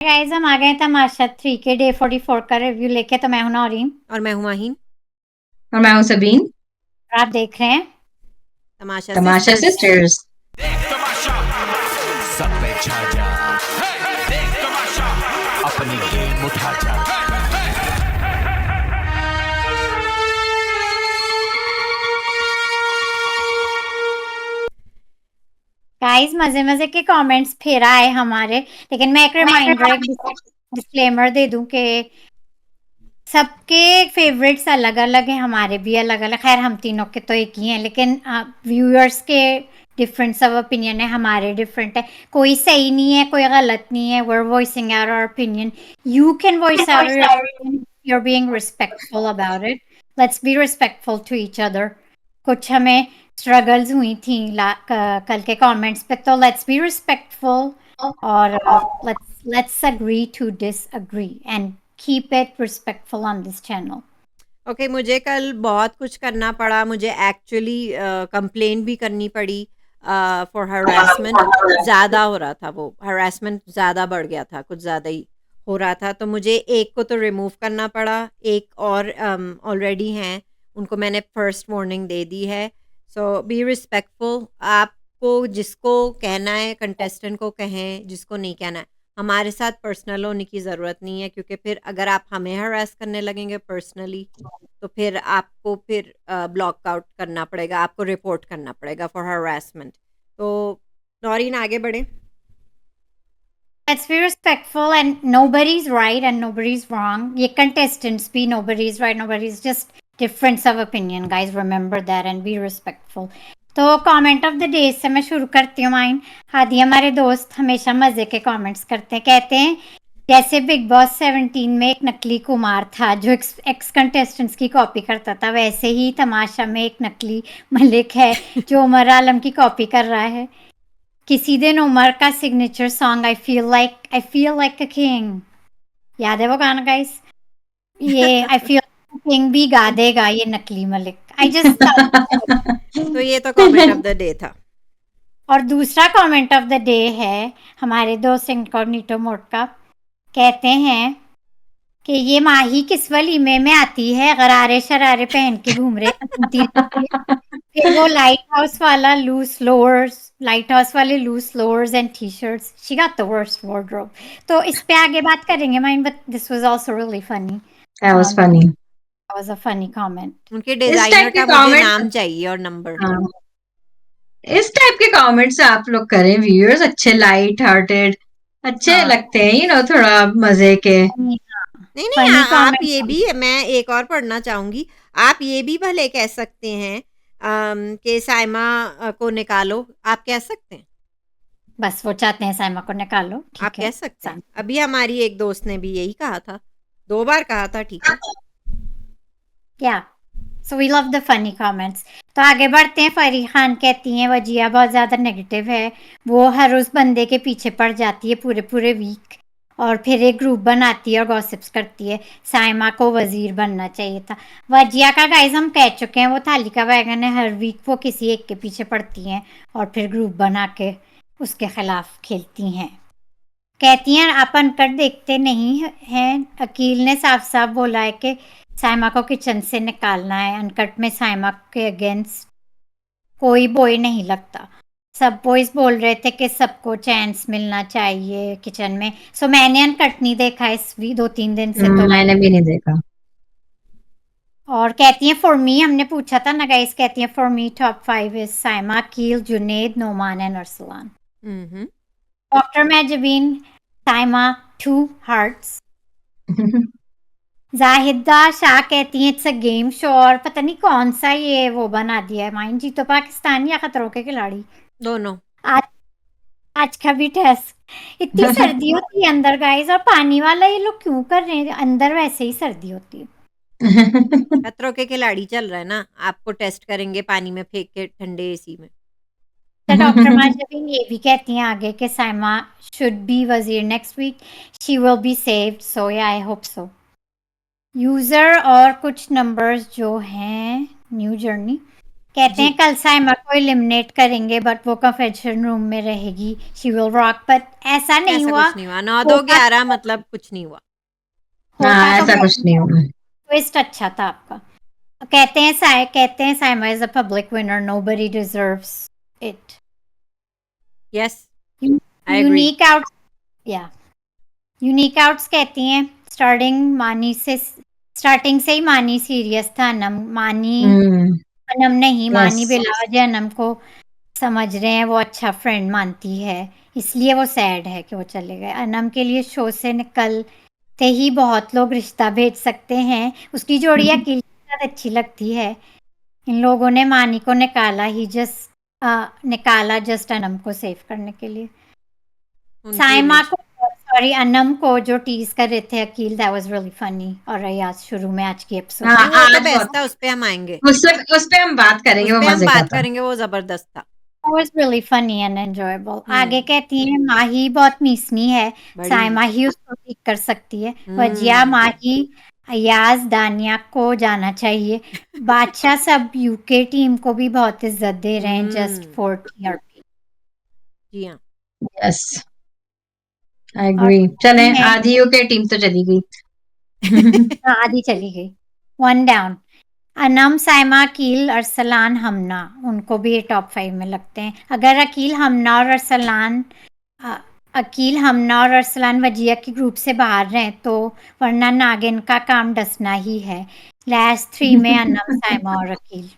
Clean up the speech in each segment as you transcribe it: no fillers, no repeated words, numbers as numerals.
Guys हम आ गए तमाशा 3 के डे 44 का रिव्यू लेके। तो मैं हूं नौरीन और मैं हूँ माहीन। और मैं हूं सबीन और आप देख रहे हैं तमाशा तमाशा सिस्टर्स। सिस्टर्स। तमाशा सब पे छा जा, देख तमाशा अपनी गेम उठा जा। गाइस मजे मजे के कमेंट्स फिर आए हमारे, लेकिन मैं एक रिमाइंडर, एक डिस्क्लेमर दे दूं कि सबके फेवरेट्स अलग अलग हैं, हमारे भी अलग अलग। खैर हम तीनों के तो एक ही हैं, लेकिन व्यूअर्स के डिफरेंस ऑफ ओपिनियन है, हमारे डिफरेंट है। कोई सही नहीं है, कोई गलत नहीं है। we're voicing out our opinion. You can voice out your opinion. You're being respectful about it. Let's be respectful to each other. कुछ हमें स्ट्रगल्स हुई थी कल के कमेंट्स पे, तो लेट्स बी रिस्पेक्टफुल और let's agree to disagree and keep it respectful on this channel. Okay, मुझे कल बहुत कुछ करना पड़ा। मुझे एक्चुअली कंप्लेन भी करनी पड़ी फॉर हरासमेंट। ज़्यादा हो रहा था, वो हरासमेंट ज़्यादा बढ़ गया था, कुछ ज़्यादा ही हो रहा था। तो मुझे एक को तो रिमूव करना पड़ा, एक और ऑलरेडी हैं, उनको मैंने फर्स्ट वार्निंग दे दी है। सो बी रिस्पेक्टफुल। आपको जिसको कहना है कंटेस्टेंट को कहें, जिसको नहीं कहना है। हमारे साथ पर्सनल होने की ज़रूरत नहीं है, क्योंकि फिर अगर आप हमें हरास करने लगेंगे पर्सनली, तो फिर आपको फिर ब्लॉक आउट करना पड़ेगा, आपको रिपोर्ट करना पड़ेगा फॉर हरासमेंट। तो नौरीन आगे बढ़े। Let's be respectful and nobody's right and nobody's wrong. ये contestants भी nobody's right, nobody's just difference of opinion. Guys, remember that and be respectful. तो कमेंट ऑफ द डे से मैं शुरू करती हूँ। माइन हादी हमारे दोस्त हमेशा मजे के कमेंट्स करते हैं। कहते हैं जैसे बिग बॉस 17 में एक नकली कुमार था जो एक्स कंटेस्टेंट्स की कॉपी करता था, वैसे ही तमाशा में एक नकली मलिक है जो उमर आलम की कॉपी कर रहा है। किसी दिन उमर का signature song I feel like a king, याद है वो गाना गाइस? ये आई फील किंग भी गा देगा ये नकली मलिक। आई जस्ट तो ये तो कमेंट ऑफ द डे था। और दूसरा कमेंट ऑफ द डे है हमारे दोस्त इनकॉग्निटो मोड का। कहते हैं कि ये माही किस वलीमे में आती है, गरारे शरारे पहन के घूम रहे घूमती रहती है। फिर वो लाइट हाउस वाले loose lowers and T shirts, she got the worst wardrobe. तो इस पे आगे बात करेंगे mine, but this was also really funny. That was that funny. Was a funny comment. उनके इस डिज़ाइनर टाइप के का मुझे कमेंट नाम चाहिए और नंबर। इस टाइप के कमेंट्स आप लोग करें व्यूअर्स, अच्छे लाइट हार्टेड अच्छे हाँ लगते हैं, थोड़ा मजे के। नहीं नहीं, फनी आप ये कमेंट। भी, मैं एक और पढ़ना चाहूंगी। आप ये भी भले कह सकते हैं कि साइमा को निकालो, आप कह सकते हैं। बस वो चाहते हैं साइमा को निकालो, आप ठीक कह है। सकते हैं। अभी हमारी एक दोस्त ने भी यही कहा था, 2 बार कहा था, ठीक है। क्या so we love the funny comments. तो आगे बढ़ते हैं। फरी खान कहती हैं वजिया बहुत ज़्यादा नेगेटिव है, वो हर उस बंदे के पीछे पड़ जाती है पूरे पूरे वीक और फिर एक ग्रुप बनाती है और गॉसिप्स करती है। साइमा को वजीर बनना चाहिए था। वजिया का गाइस हम कह चुके हैं, वो थाली का बैगन है, हर वीक वो किसी एक के पीछे पड़ती हैं और फिर ग्रुप बना के उसके खिलाफ खेलती हैं। कहती हैं आप अनकट देखते नहीं हैं, अकील ने साफ साफ बोला है कि साइमा को किचन से निकालना है। अनकट में साइमा के अगेंस्ट कोई बॉय नहीं लगता। सब बॉयज बोल रहे थे कि सबको चांस मिलना चाहिए किचन में। सो मैंने अनकट नहीं देखा इस 2-3 दिन से, तो मैं मैंने भी नहीं देखा। और कहती हैं फॉर मी, हमने पूछा था ना गाइस, कहती हैं for me top 5 is Saima, Aqeel, Junaid, Noman and Arsalan. Hmm. Doctor Mehjabeen, Saima, 2 hearts. Zahida Shah कहती हैं इट्स अ गेम शो, और पता नहीं कौन सा ये वो बना दिया है माइन जी, तो पाकिस्तान या खतरों के खिलाड़ी। दोनों। आज आज का भी टेस्ट। इतनी सर्दी होती है अंदर गाइस, और पानी वाला ये लोग क्यों कर रहे हैं? अंदर वैसे ही सर्दी होती है। खतरों के खिलाड़ी चल रहा है ना, आपको टेस्ट करेंगे पानी में फेंक के ठंडे एसी में। तो डॉक्टर माजबीन ये भी कहती हैं आगे कि साइमा शुड बी वजीर next week, she will be saved, so yeah I hope so. User और कुछ नंबर्स जो हैं न्यू जर्नी कहते जी हैं कल साइमा को एलिमिनेट करेंगे बट वो कन्फेशन रूम में रहेगी, शी विल रॉक, बट ऐसा नहीं ऐसा हुआ। कुछ नहीं हुआ, 9-2-11 होता मतलब कुछ नहीं हुआ। होता हाँ तो ऐसा कुछ नहीं हुआ। ट्विस्ट अच्छा था आपका। कहते हैं Saima is a public winner, nobody deserves it. Yes, I agree. Unique out या यूनिक आउट्स कहती हैं स्टार्टिंग से ही मानी सीरियस था। हम्म। अनम नहीं, यस। मानी बिला वजह अनम को समझ रहे हैं, वो अच्छा फ्रेंड मानती है, इसलिए वो सैड है कि वो चले गए। अनम के लिए शो से निकलते ही बहुत लोग रिश्ता भेज सकते हैं, उसकी जोड़ी अकील के साथ अच्छी लगती है। इन लोगों ने मानी को निकाला जस्ट अनम को सेव करने के लिए। उनकी साइमा इमेज। को, सॉरी अनम को जो टीज कर रहे थे Aqeel, that was really funny. और आज शुरू में आज की एपिसोड हाँ नहीं, में वो तो आज बेस्ट बहुत, था, उस पे हम आएंगे। उस पे हम बात करेंगे, उस वो पे हम मजे का बात था। करेंगे, वो जबरदस्त था। That was really funny and enjoyable। आगे हम्म। कहती है माही बहुत मीसनी है, बड़ी। साइमा ही उसको ठीक कर सकती है। वजिया, हम्म। माही, अयाज, दानिया को जाना चाहिए। बादशाह सब यूके टीम को भी बहुत इज्जत दे रहे हैं जस्ट हम्म। For TRP. जी हाँ। यस, आई और एग्री। चले, है आधी यूके टीम तो चली गई। हाँ, आधी चली गई। One down. अनम, साइमा, अकील, अरसलान, हमना, उनको भी ये टॉप 5 में लगते हैं। अगर अ, अकील, हमना और अरसलान वजिया के ग्रुप से बाहर रहे तो, वरना नागिन का काम डसना ही है। लास्ट 3 में अनम, साइमा और अकील।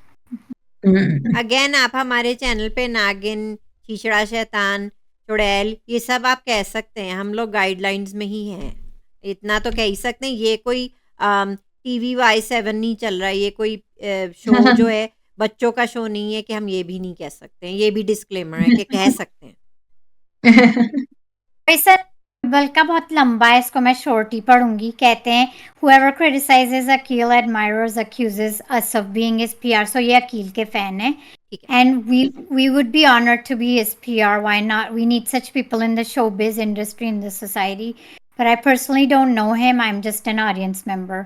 अगेन आप हमारे चैनल पे नागिन, खींचड़ा शैतान, चुड़ैल, ये सब आप कह सकते हैं, हम लोग गाइडलाइंस में ही हैं, इतना तो कह ही सकते हैं। ये कोई TV Y7 नहीं चल रहा है, ये कोई शो जो है बच्चों का शो नहीं है कि हम ये भी नहीं कह सकते हैं, ये भी डिस्क्लेमर है कि कह सकते हैं। सर बल का बहुत लंबा है, इसको मैं शॉर्ट ही पढ़ूंगी। कहते हैं whoever criticizes Akil admirers accuses us of being his PR। सो ये अकील के फैन है। ठीक है। And we would be honored to be his PR. Why not? We need such people in the showbiz industry, in this society. But I personally don't know him. I'm just an audience member.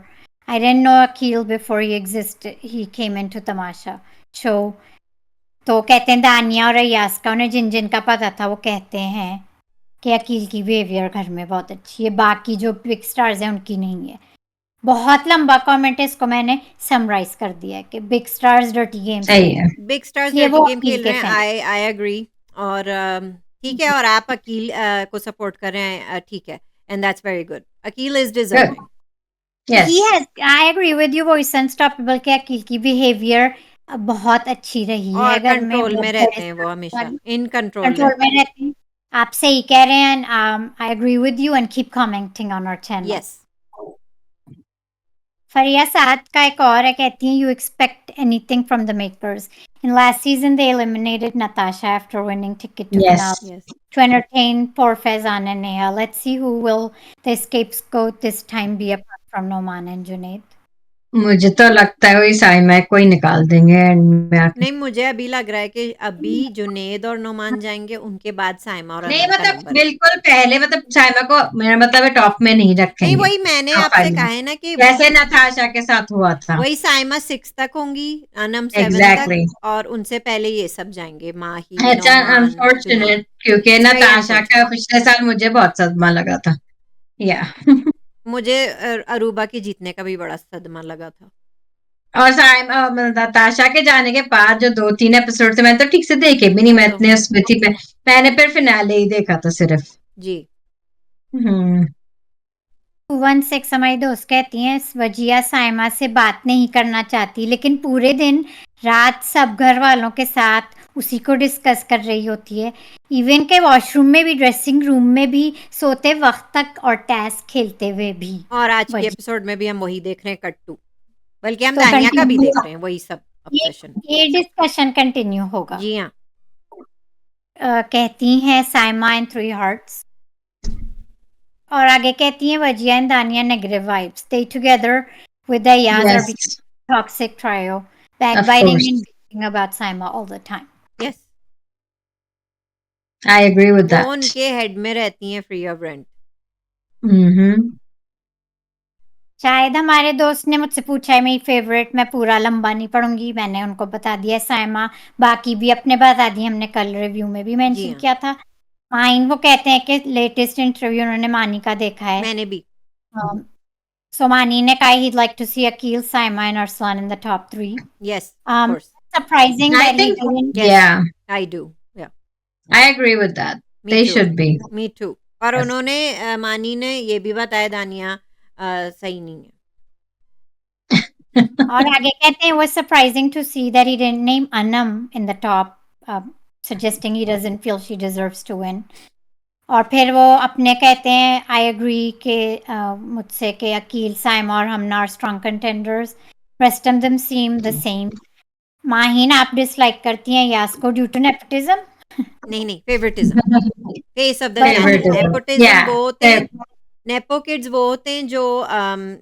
I didn't know Akil before he existed. He came into Tamasha show. तो कहते हैं दानिया और अयास का, उन्हें जिन जिन का पता था वो कहते हैं कि अकील की बिहेवियर घर में बहुत अच्छी है, बाकी जो बिग स्टार्स हैं उनकी नहीं है। बहुत लंबा कमेंट है, इसको मैंने समराइज कर दिया है कि बिग स्टार्स डर्टी गेम्स सही खेल, है। बिग स्टार्स इसलिए डर्टी वो गेम अकील खेल के रहे हैं, फैन। I I agree. और ठीक है, और आप अकील को सपोर्ट कर रहे हैं, ठीक है, and that's very good. Aqeel is deserving. He yes. Has, I agree with you, वो अनस्टॉपेबल के अकील की बिहेवियर बहुत अच्छी रही और है घर में, कंट्रोल बहुत में बड़े रहते हैं वो, हमेशा वाली इन कंट्रोल कंट्रोल रहते में हैं। रहते हैं। आप सही कह रहे हैं। I agree with you and keep commenting on our channel. Yes. Fariya साथ का एक और है, कहती हैं you expect anything from the makers. In last season they eliminated Natasha after winning ticket to yes. Finale yes. to entertain poor Faizan and Neha. Let's see who will the scapegoat this time be, apart from Noman and Junaid. मुझे तो लगता है वही साइमा को ही निकाल देंगे and में आके। नहीं, मुझे अभी लग रहा है कि अभी जुनेद और नोमान जाएंगे, उनके बाद साइमा और नहीं अनम का मतलब नंबर है। बिल्कुल पहले, मतलब साइमा को मेरा मतलब है टॉप में नहीं नहीं, रखेंगे, वही मैंने टॉप आपसे 5 कहा में, है ना कि जैसे नताशा के साथ हुआ था। वही साइमा 6 तक होंगी, अनम 7 तक, एग्जैक्टली। और उनसे पहले ये सब जाएंगे, माही, अच्छा, नोमान, जुनेद। अनफॉर्चुनेट, क्योंकि इट्स वेरी नताशा का अनफॉर्चुनेट। पिछले साल मुझे बहुत सदमा लगा था। या मुझे अरूबा के जीतने का भी बड़ा सदमा लगा था। और नताशा के जाने के बाद जो 2-3 एपिसोड थे, मैंने तो ठीक से देखे भी नहीं, वो मैं तो इतने उसमें थी पे, मैंने फिर फिनाले ही देखा था सिर्फ। जी। हम्म। 216 हमारी दोस्त कहती हैं वजिया साइमा से बात नहीं करना चाहती, लेकिन पूरे दिन रात सब घर वालों के साथ उसी को डिस्कस कर रही होती है। इवन के वॉशरूम में भी, ड्रेसिंग रूम में भी, सोते वक्त तक और टैस खेलते हुए भी। और आज के वजिया एपिसोड में भी हम वही देख रहे हैं, कट्टू, बल्कि हम तो दानिया का भी कंटिन्यू, देख रहे हैं, वही सब ये ऑब्सेशन। ये डिस्कशन कंटिन्यू होगा। जी हाँ। कहती हैं साइमा एंड 3 हार्ट्स। और आगे कहती हैं Wajiha and Dania negative vibes, they together with Ayaz are yes, toxic trio, of backbiting course, and bitching about Saima all the time. Yes. I agree with वो दैट। उनके हेड में रहती हैं, फ्री ऑफ रेंट। हम्म। शायद हमारे दोस्त ने मुझसे पूछा है मेरी फेवरेट, मैं पूरा लंबा नहीं पढ़ूंगी, मैंने उनको बता दिया साइमा, बाकी भी अपने बता दिए, हमने कल रिव्यू में भी जी मेंशन हाँ, किया था। माइन वो कहते हैं कि लेटेस्ट इंटरव्यू उन्होंने मानी का देखा है। मैंने भी। So Mani ne kaha he'd like to see Akil, Saima, and Arslan in the top 3. Yes, of course. Surprising I that he think, didn't. Yes, yeah, I do. Yeah, I agree with that. me They too. should be. Me too. और Yes. उन्होंने मानी ने ये भी बताया दानिया सही नहीं है। और आगे कहते हैं it was surprising to see that he didn't name Anam in the top, suggesting he doesn't feel she deserves to win. और फिर वो अपने कहते हैं I agree के मुझसे के अकील, साइमा और हमना are strong contenders. Rest of them seem the same. Maheen आप डिसलाइक करती हैं यास को ड्यू टू नेपोटिज्म? नहीं, favouritism, face of the channel. Favoritism. Nepotism Yeah. वो होते हैं, नेपो किड्स वो होते हैं जो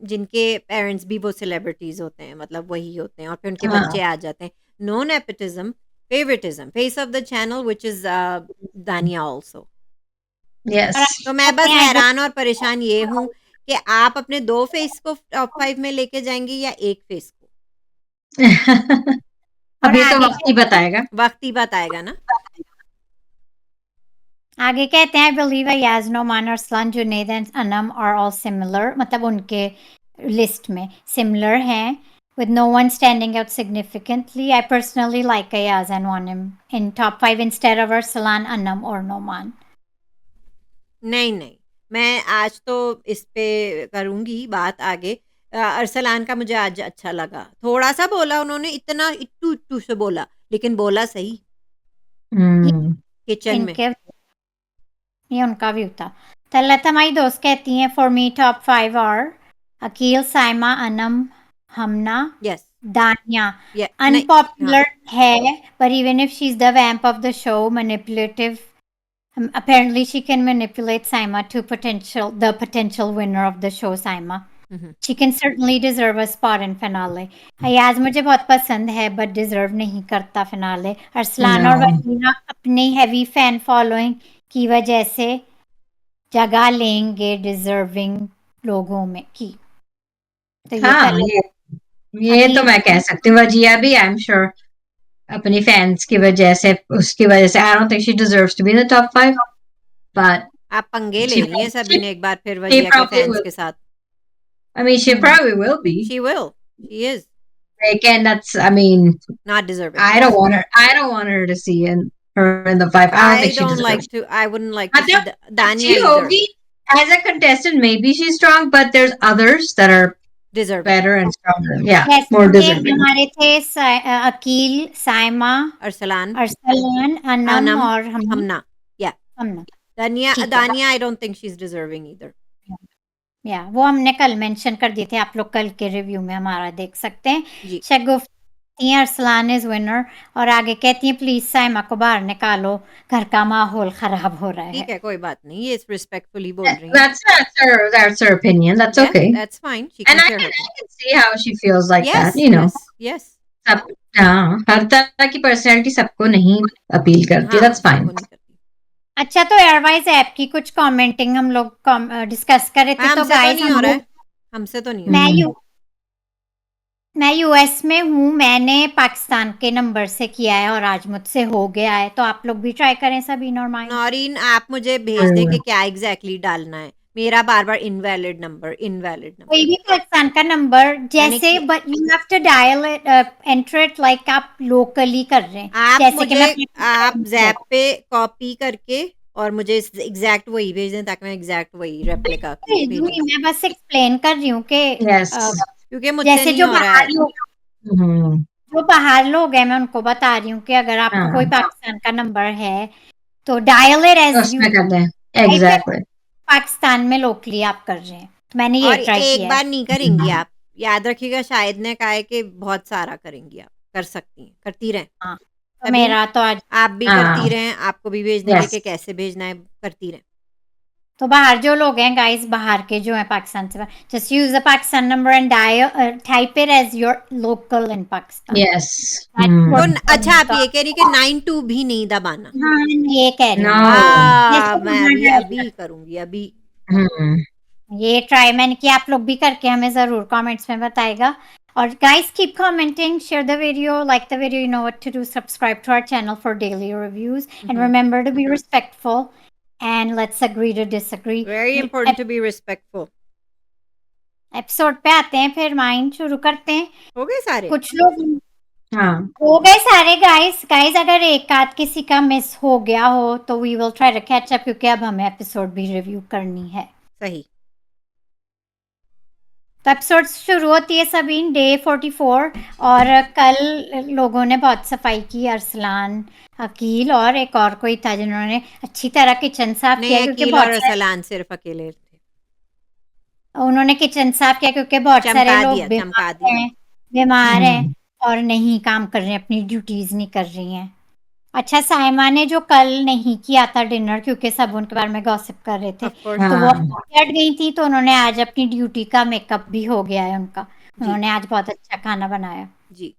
जिनके पेरेंट्स भी वो सेलिब्रिटीज होते हैं, मतलब वही होते हैं और फिर उनके हाँ. बच्चे आ जाते हैं। No nepotism, favouritism, face of the channel which is Dania also. Yes. तो मैं बस हैरान और परेशान ये हूँ कि आप अपने 2 फेस को टॉप 5 में लेके जाएंगे या 1 फेस को? अब ये तो आगे वक्त ही बताएगा। वक्त ही बताएगा ना। आगे कहते हैं believe Ayaz, Noman, Arsalan, Junaid and Anam are all similar, मतलब उनके लिस्ट में सिमिलर हैं, with no one standing out significantly. I personally like Ayaz and want him in top 5 instead of Arsalan, Anam or Noman. नहीं, मैं आज तो इस पे करूँगी बात आगे। अरसलान का मुझे आज अच्छा लगा। थोड़ा-सा बोला उन्होंने, इतना इट्टू-इट्टू से बोला, लेकिन बोला सही किचन में। इनके ये उनका व्यू था। तलत हमारी दोस्त कहती हैं for me top 5 are Aqeel, Saima, Anam, Hamna, yes, Dania. या Unpopular है, but even if she's the vamp of the show, manipulative. Apparently, she can manipulate Saima to the potential winner of the show, Saima. She can certainly deserve a spot in finale. Ayaz मुझे बहुत पसंद है, but deserve नहीं करता finale. Arsalan और No. वहीना अपनी heavy fan following की वजह से जगह लेंगे deserving लोगों में की. तो ये हाँ, ये तो मैं कह सकती हूँ। वजिया भी आई एम श्योर अपनी फैंस की वजह से, उसकी वजह से I don't think she deserves to be in the top 5, but आप पंगे ले she रही हैं सभी ने एक बार फिर she वजिया के probably फैंस will. के साथ। I mean, she probably will be. She will. She is Again, that's, I mean, not deserving. I don't want her to see her in the 5. I don't think she don't deserves. like to. I wouldn't like to see मतलब Dania अच्छी either. होगी as a contestant, maybe she's strong, but there's others that are Deserving. better and stronger. Yeah, Yes, more ये deserving. हमारे थे अकील, साइमा, अरसलान, अरसलान, अनम अनम, और हमना. Yeah. हमना. Dania, ठीक है. Dania, I don't think she's deserving either. या वो हमने कल मेंशन कर दिए थे, आप लोग कल के रिव्यू में हमारा देख सकते हैं. जी. शगुफ्ती हैं अरसलान इज विनर और आगे कहती हैं प्लीज साइमा को बाहर निकालो, घर का माहौल खराब हो रहा ठीक है. है, कोई बात नहीं, ये रिस्पेक्टफुली बोल रही हैं. That's her opinion. That's Yeah, okay. that's fine. She can And I share can, her. I can see how she feels like Yes, that, you know. yes. सब, हाँ, हर तरह की पर्सनैलिटी सबको नहीं अपील करती. हाँ, That's fine. सबको नहीं करती. अच्छा, तो एयरवाइज ऐप की कुछ कमेंटिंग हम लोग डिस्कस कर रहे थे. तो हमसे तो गाइस नहीं हो रहा है, हमसे तो नहीं हो रहा है. मैं यूएस में हूँ, मैंने पाकिस्तान के नंबर से किया है और आज मुझसे हो गया है, तो आप लोग भी ट्राई करें सभी. नौरीन, आप मुझे भेज दें कि क्या एग्जैक्टली डालना है. मेरा बार बार इनवैलिड नंबर कोई भी पाकिस्तान का नंबर जैसे, but you have to dial it, enter it like आप लोकली कर रहे हैं. आप जैसे कि मुझे आप जैप पे कॉपी करके और मुझे एग्जैक्ट वही भेज दें ताकि मैं एग्जैक्ट वही रेप्लिका भेजूं. मैं बस एक्सप्लेन कर रही हूँ कि Yes. क्योंकि मुझसे जैसे नहीं जो हो रहा बाहर है. लोग जो बाहर लोग हैं, मैं उनको बता रही हूँ कि अगर आपको हाँ. कोई पाकिस्तान का नंबर है तो डायल इट एज उसमें करते हैं. Exactly. पाकिस्तान में लोकली आप कर रहे हैं. तो मैंने ये और ट्राई एक किया बार नहीं करेंगी आप, याद रखिएगा. शायद ने कहा है कि बहुत सारा करेंगी आप, कर सकती हैं, करती रहें. है. तो मेरा तो आज आप भी करती रहें, आपको भी भेज देंगे Yes. कि कैसे भेजना है, करती रहें. तो बाहर जो लोग हैं गाइस, बाहर के जो हैं पाकिस्तान से, just use the Pakistan number and type it as your local in Pakistan. Yes. तो अच्छा, आप ये कह रही कि 92 भी नहीं दबाना. हाँ, ये कह रही हूँ. No. मैं अभी करूंगी अभी. ये ट्राई मैंने किया, आप लोग भी करके हमें जरूर कमेंट्स में बताएगा। और guys keep commenting, share the video, like the video, you know what to do, subscribe to our channel for daily reviews and remember to be respectful and let's agree to disagree. Very important to be respectful. Episode पे आते हैं, फिर mind शुरू करते हैं। हो गए सारे? कुछ लोग हाँ हो गए सारे गाइस अगर एक आध किसी का मिस हो गया हो तो we will try to catch up, क्योंकि अब हमें एपिसोड भी रिव्यू करनी है। सही। तो एपिसोड शुरू होती है सबीन डे 44 और कल लोगों ने बहुत सफाई की, अरसलान, अकील और एक और कोई था जिन्होंने अच्छी तरह किचन साफ नहीं, किया, क्योंकि अकील और बहुत सारे अरसलान सिर्फ अकेले थे। उन्होंने किचन साफ किया क्योंकि बहुत सारे चमका लोग दिया, चमका दिया। बीमार हैं और नहीं काम कर रहे हैं, अपनी ड्यूटीज नहीं कर रही हैं। अच्छा, साइमा ने जो कल नहीं किया था डिनर, क्योंकि सब उनके बारे में गॉसिप कर रहे थे, ऑफ कोर्स। तो वो हाँ हट गई थी, तो उन्होंने आज अपनी ड्यूटी का मेकअप भी हो गया है उनका। उन्होंने आज बहुत अच्छा खाना बनाया। जी।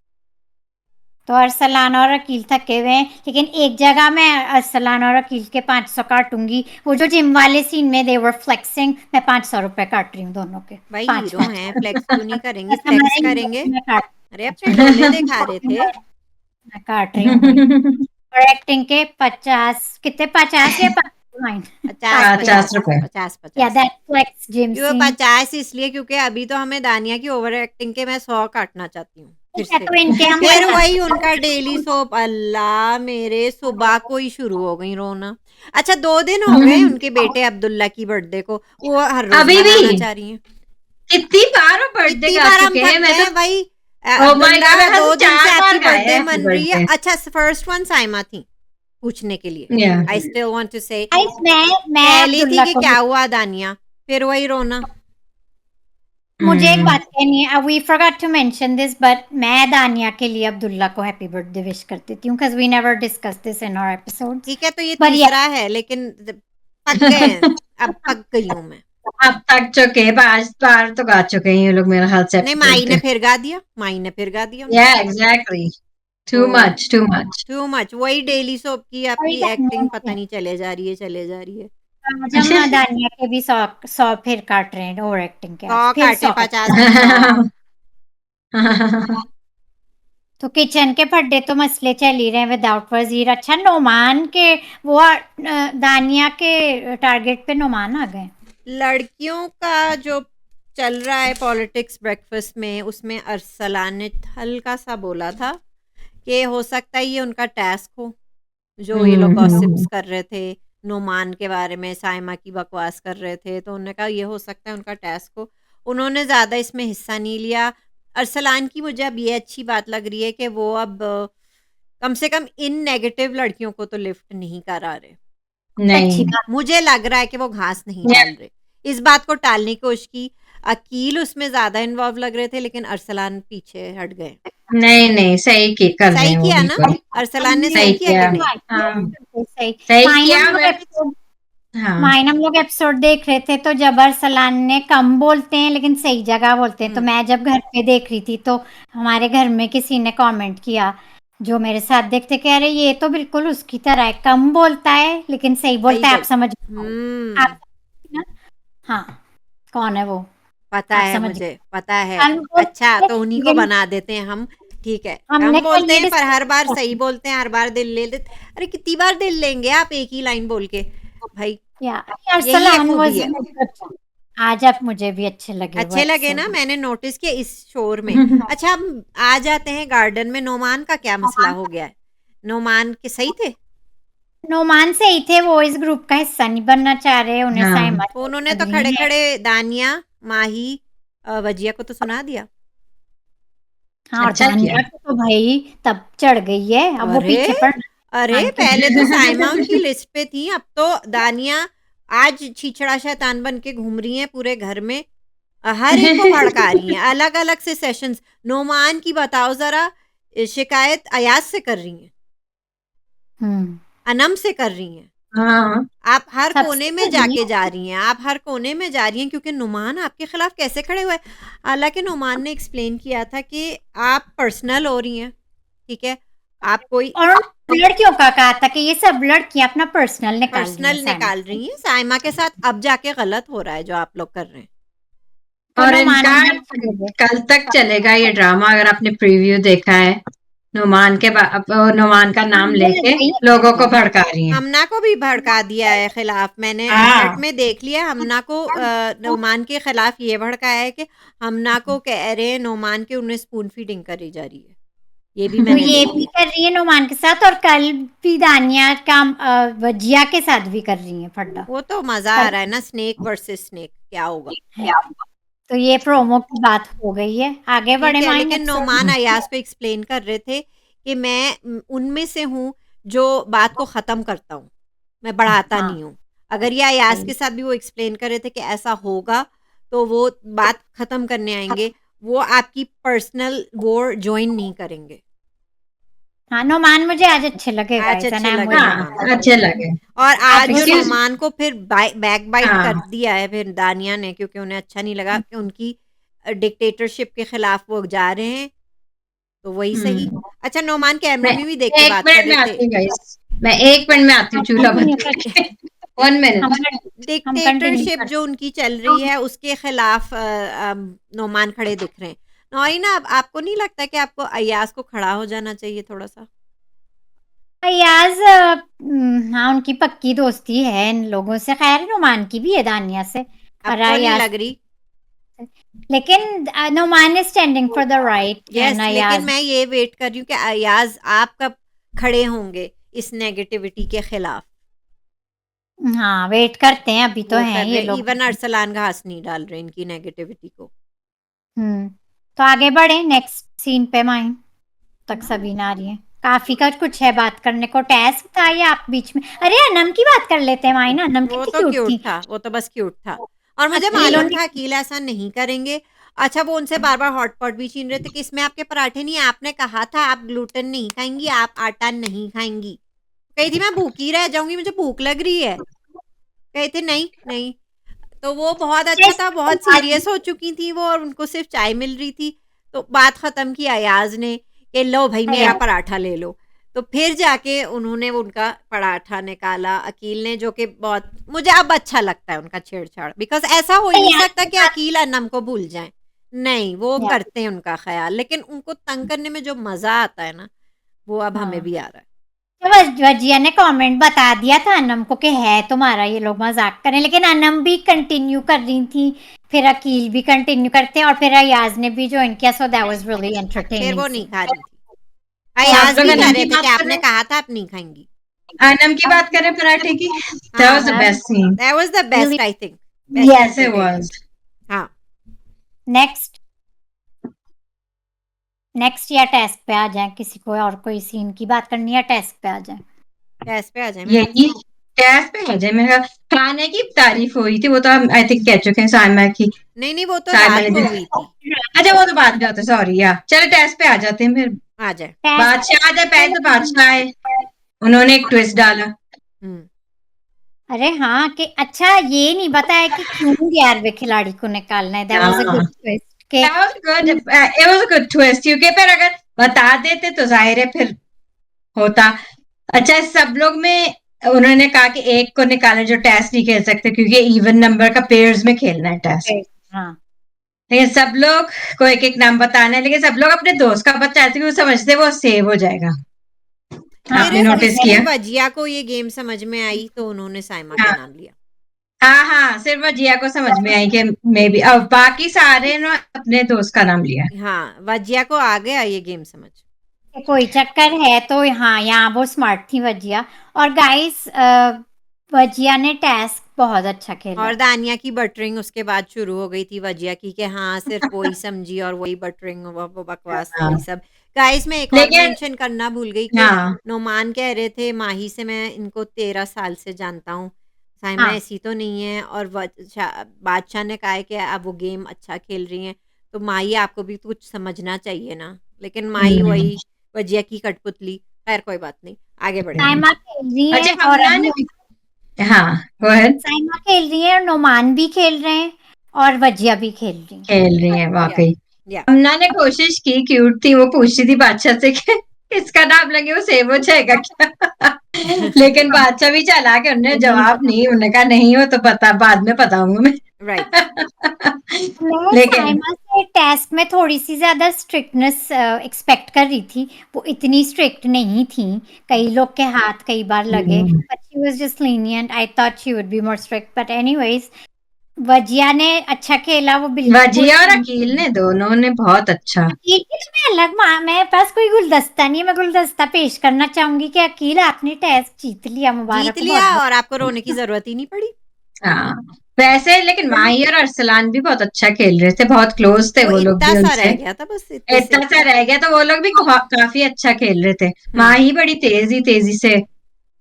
तो अरसलान और अकील थके हुए हैं, लेकिन एक जगह मैं अरसलान और अकील के 500 काटूंगी। वो जो जिम वाले सीन में दे वर फ्लेक्सिंग, मैं 500 रुपए काट रही हूँ दोनों के। भाई पाँच हीरो पाँच हैं, फ्लेक्स क्यों नहीं करेंगे? बस फ्लेक्स हमारे करेंगे। में काट अरे अपने डोले दिखा रहे थे। मैं काट रही हूँ भाई। और एक्टिंग के 50 कितने, 50 या 50 50 रुपए 50 या 50। दैट फ्लेक्स जिम क्यों सीन। 50 इसलिए क्योंकि अभी तो हमें दानिया की ओवर एक्टिंग के मैं 100 काटना चाहती हूँ फिर से। तो इनके हम फिर 50 वही उनका डेली सोप, अल्लाह मेरे सुबह को ही शुरू हो गई रोना। अच्छा 2 दिन हो गए उनके बेटे अब्दुल्ला की बर्थडे को, वो हर रोज अभी भी? मनाना चाह रही हैं। कितनी बार वो बर्थडे कितनी गा बार हम चुके थक हैं, मैं गए तो भाई। Oh my अब्दुल्ला God, हम 2 दिन से 4 बार आपकी गाए बर्थडे happy मन रही है। birthday। अच्छा फर्स्ट वन साइमा थी पूछने के लिए। Yeah. I still want to say मैं पहली थी अब्दुल्ला कि को क्या हुआ दानिया, फिर वही रोना। मुझे एक बात कहनी है, we forgot to mention this, but मैं दानिया के लिए अब्दुल्ला को हैप्पी बर्थडे विश कर देती हूँ, because we never discuss this in our episodes. ठीक है, तो ये But yeah, तीसरा है, लेकिन पक गए हैं। अब पक गई हूँ मैं। अब तक चुके हैं, 5 बार तो गा चुके हैं ये लोग मेरे हाथ से नहीं, happy माई ने birthday। फिर गा दिया, माई ने फिर गा दिया। Yeah, exactly. Too much, too much. Too much. वही डेली सोप की आपकी एक्टिंग पता नहीं चले जा रही है, चले जा रही है। आज हम दानिया के भी 100 फिर काट रहे हैं ओवर एक्टिंग के, 100 आज फिर काटे, 100 50 की 100। तो किचन के फड्डे तो मसले चल ही रहे हैं विदाउट वजीर। अच्छा, नोमान के वो दानिया के टारगेट पे नोमान आ गए। लड़कियों का जो चल रहा है पॉलिटिक्स ब्रेकफास्ट में, उसमें अरसलान ने हल्का सा बोला था कि हो सकता है ये उनका टास्क हो, जो ये लोग गॉसिप्स कर रहे थे नोमान के बारे में, साइमा की बकवास कर रहे थे, तो उन्होंने कहा ये हो सकता है उनका टास्क हो। उन्होंने ज़्यादा इसमें हिस्सा नहीं लिया। अरसलान की मुझे अब ये अच्छी बात लग रही है कि वो अब कम से कम इन नेगेटिव लड़कियों को तो लिफ्ट नहीं करा रहे। अच्छी नहीं, बात। मुझे लग रहा है कि वो घास नहीं डाल रहे। इस बात को टालने की कोशिश की। अकील उसमें ज्यादा इन्वॉल्व लग रहे थे, लेकिन अरसलान पीछे हट गए। नहीं, सही कर रहे सही हैं वो किया ना? बिल्कुल। अरसलान ने सही सही किया किया। कि नहीं? हाँ, सही सही माइन किया। हम लोग मैं एपिसोड हाँ माइन हम लोग एपिसोड देख रहे थे, तो जब अरसलान ने कम बोलते हैं लेकिन सही जगह बोलते हैं, तो मैं जब घर पे देख रही थी तो हमारे घर में किसी ने कमेंट किया जो मेरे साथ देखते, कह रहे ये तो बिल्कुल उसकी तरह है, कम बोलता है लेकिन सही बोलता है। आप समझ आप ना? हाँ, कौन है वो? पता आप है, समझ मुझे पता है। हमको अच्छा, तो उन्हीं को लेकिन बना देते हैं हम। ठीक है, हमने हम बोलते कल ये हैं पर हर बार डिस्कस सही बोलते हैं, हर बार दिल ले लेते। अरे कितनी बार दिल लेंगे आप एक ही लाइन बोल के भाई। या यही अरसलान खूबी वाज है। आज आप मुझे भी अच्छे लगे वो अच्छे लगे ना? एपिसोड। मैंने नोटिस किया इस शोर में। अच्छा, हम आ जाते हैं गार्डन में। नोमान का क्या मसला हो गया है? नोमान के सही थे? नोमान सही थे, वो इस ग्रुप का हिस्सा नहीं बनना चाह रहे, उन्हें हाँ। साइमा तो उन्होंने तो लग खड़े रही है। खड़े दानिया, माही, वजिया को तो सुना दिया। हाँ, और अच्छा दानिया किया। को तो भाई तब चढ़ गई है, अब वो अरे पीछे पड़ अरे मान के। पहले तो साइमा उनकी लिस्ट पे थी, अब तो दानिया आज छीछड़ा शैतान बन के घूम रही हैं पूरे घर में। हर एक को भड़का रही हैं, अलग अलग से सेशंस। नोमान की बताओ जरा, शिकायत अयाज से कर रही हैं, अनम से कर रही हैं, हाँ, आप हर सबसे कोने में बढ़िया। जाके जा रही हैं, आप हर कोने में जा रही हैं, क्योंकि नुमान आपके खिलाफ कैसे खड़े हुए। हालांकि नुमान ने एक्सप्लेन किया था कि आप पर्सनल हो रही हैं, ठीक है, आप कोई और लड़कियों का कहा था कि ये सब लड़कियां अपना पर्सनल निकाल रही हैं पर्सनल साइमा निकाल से। रही हैं साइमा के साथ, अब जाके गलत हो रहा है जो आप लोग कर रहे हैं। तो और नुमान इनका ने बोले, कल तक चलेगा ये ड्रामा, अगर आपने प्रीव्यू देखा है। नुमान का नाम मुझे लग लेके रही लोगों को है भड़का रही हैं। हमना को भी भड़का दिया है खिलाफ, मैंने हाँ चैट में देख लिया। हमना को नोमान के खिलाफ ये भड़काया है कि हमना को कह रहे हैं नोमान के उन्हें स्पून फीडिंग करी जा रही है, ये भी तो मैंने ये देख भी लिया। कर रही है नुमान के साथ, और कल भी दानिया का वजिया के साथ भी कर रही है फड्डा। वो तो मजा आ कल रहा है ना, स्नेक वर्सेस स्नेक, क्या होगा। तो ये प्रोमो की बात हो गई है, आगे ठीक बढ़े है, माइन लेकिन एपिसोड। नोमान अयाज को एक्सप्लेन कर रहे थे कि मैं उनमें से हूँ जो बात को ख़त्म करता हूँ, मैं बढ़ाता हाँ नहीं हूँ। अगर ये अयाज के साथ भी वो एक्सप्लेन कर रहे थे कि ऐसा होगा, तो वो बात ख़त्म करने आएंगे, वो आपकी पर्सनल वॉर ज्वाइन नहीं करेंगे। हाँ नोमान मुझे आज अच्छे लगे आज गाइस, एंड अच्छे आई एम लगे विद नोमान, हाँ अच्छे लगे। और आज Excuse- नोमान को फिर बैक बाइट कर हाँ दिया है फिर दानिया ने, क्योंकि उन्हें अच्छा नहीं लगा कि उनकी डिक्टेटरशिप के खिलाफ वो जा रहे हैं, तो वही सही। अच्छा, नोमान कैमरे मैं में भी देख के एक बात कर मिनट में रहे थे। आती हूँ गाइस, मैं एक मिनट में आती हूँ, चूल्हा बंद करके। वन हम मिनट। हम कंटिन्यू डिक्टेटरशिप कर। जो उनकी चल रही है उसके खिलाफ नोमान खड़े दिख रहे हैं। नौरीना, अब आपको नहीं लगता कि आपको अयाज को खड़ा हो जाना चाहिए थोड़ा सा? अयाज हाँ उनकी पक्की दोस्ती है इन लोगों से, खैर नुमान की भी है दानिया से, और आपको नहीं अयाज, लग रही? लेकिन Numan is standing for the right yes, and लेकिन अयाज। मैं ये वेट कर रही हूँ कि अयाज आप कब खड़े होंगे इस नेगेटिविटी के खिलाफ। हाँ वेट करते हैं, अभी तो वो हैं कर ये रहे, लोग। इवन अरसलान घास नहीं डाल रहे इनकी नेगेटिविटी को। तो आगे बढ़े नेक्स्ट सीन पे माइन, तक सभी ना रही है, काफी का कुछ है बात करने को, टास्क था या आप बीच में, अरे अनम की बात कर लेते हैं माइन, अनम वो कितनी तो क्यूट क्यूट थी। था, वो तो बस क्यूट था, और मुझे अकील मालूम उन्हें- था अकील ऐसा नहीं करेंगे। अच्छा, वो उनसे बार बार हॉटपॉट भी छीन रहे थे कि इसमें आपके पराठे नहीं है, आपने कहा था आप ग्लूटेन नहीं खाएंगी, आप आटा नहीं खाएंगी। कही थी मैं भूखी रह जाऊंगी, मुझे भूख लग रही है। कहे थे नहीं नहीं। तो वो बहुत अच्छा था, बहुत सीरियस हो चुकी थी वो, और उनको सिर्फ चाय मिल रही थी। तो बात खत्म की अयाज ने कि लो भाई मेरा अयाज। पराठा ले लो। तो फिर जाके उन्होंने उनका पराठा निकाला अकील ने, जो कि बहुत मुझे अब अच्छा लगता है उनका छेड़छाड़, बिकॉज ऐसा हो ही नहीं सकता कि अकील अनम को भूल जाए। नहीं, वो करते हैं उनका ख्याल, लेकिन उनको तंग करने में जो मजा आता है ना, वो अब हमें भी आ रहा है। वजिया ने कमेंट बता दिया था अनम को कि है तुम्हारा, ये लोग मजाक करें, लेकिन अनम भी कंटिन्यू कर रही थी, फिर अकील भी कंटिन्यू करते हैं, और फिर अयाज ने भी ज्वाइन किया, सो दैट वाज रियली फिर एंटरटेनिंग वो नहीं सीन। खा रही थी। आप अयाज लोग भी कह अनम रहे की थे कि बात कर आपने रहे कहा था आप नहीं खाएंगी। हैं, अनम की बात करें पराठे की। That was the best scene. That was the best, I think. Yes, it was. हाँ, नेक्स्ट नेक्स्ट या टेस्ट पे आ जाए, किसी को और कोई सीन की बात करनी है, टेस्ट पे आ जाए। गैस पे आ जाए। यही टैस पे है, जय मेरा खाने की तारीफ हुई थी, वो तो हम आई थिंक कह चुके हैं साइमा की। नहीं नहीं, वो तो साइमा रात ने को हुई थी। अच्छा वो तो बाद में होता है, सॉरी यार, चलो टेस्ट पे आ जाते हैं फिर। आ जाए। बादशाह जब पहले तो बादशाह आए, उन्होंने एक ट्विस्ट डाला। अरे हाँ कि अच्छा ये नहीं बताया कि क्यों 11वें खिलाड़ी को निकालना है, that was a good twist के That was good. It was a good twist, क्योंकि फिर अगर बता देते तो जाहिर है फिर होता। अच्छा, सब लोग में उन्होंने कहा कि एक को निकाले जो टेस्ट नहीं खेल सकते, क्योंकि इवन नंबर का पेयर्स में खेलना है टेस्ट। हाँ लेकिन सब लोग को एक एक नाम बताना है, लेकिन सब लोग अपने दोस्त का बच्चा वो समझते वो सेव हो जाएगा। आपने नोटिस किया? वजिया को ये गेम समझ में आई तो उन्होंने साइमा का नाम लिया। हाँ हाँ, सिर्फ वजिया को समझ में आई कि मे बी, अब बाकी सारे ने अपने दोस्त का नाम लिया। हाँ, वजिया को आ गया ये गेम समझ। कोई चक्कर है तो हाँ, यहाँ वो स्मार्ट थी वजिया, और गाइस वजिया ने टास्क बहुत अच्छा खेला, और दानिया की बटरिंग उसके बाद शुरू हो गई थी वजिया की कि हाँ सिर्फ वही समझी और वही बटरिंग, वो बकवास वही सब। गाइस मैं एक और लेकिन मेंशन करना भूल गई कि हाँ नोमान कह रहे थे माही से मैं इनको 13 साल से जानता हूँ, साइमा हाँ ऐसी तो नहीं है, और बादशाह ने कहा है कि अब वो गेम अच्छा खेल रही हैं, तो माही आपको भी कुछ समझना चाहिए ना। लेकिन माही वही वजिया की कठपुतली। खैर कोई बात नहीं, आगे बढ़े। साइमा खेल रही है, अच्छा और हमना ने हाँ go ahead. साइमा खेल रही है, और नोमान भी खेल रहे हैं, और वजिया भी खेल रही है। खेल रही है वाकई। या हमना ने कोशिश की, क्यूट थी, वो पूछती थी बादशाह से कि इसका नाम लगे वो सेव हो जाएगा क्या? लेकिन बादशाह भी चला के उन्होंने जवाब नहीं, उन्होंने कहा नहीं हो तो पता बाद में बताऊंगा मैं। राइट। मैं लेकिन साइमा से टेस्ट में थोड़ी सी ज्यादा स्ट्रिक्टनेस एक्सपेक्ट कर रही थी, वो इतनी स्ट्रिक्ट नहीं थी, कई लोग के हाथ कई बार लगे, but she was just lenient, I thought she would be more strict, but anyways Wajiya ने अच्छा खेला, वो बिल्कुल वजिया और अकील ने दोनों ने बहुत अच्छा। अकील की तो मैं अलग मेरे पास कोई गुलदस्ता नहीं है, मैं गुलदस्ता पेश करना चाहूंगी कि अकील आपने टेस्ट जीत लिया, मुबारक जीत हो लिया बहुत और आपको रोने की जरूरत ही नहीं पड़ी। हाँ वैसे लेकिन माही और अरसलान भी बहुत अच्छा खेल रहे थे, बहुत क्लोज थे वो वो लोग इतना भी सा उनसे। रह गया था, बस इतने से। इतना सा रह गया तो वो लोग भी काफी अच्छा खेल रहे थे। माही बड़ी तेजी से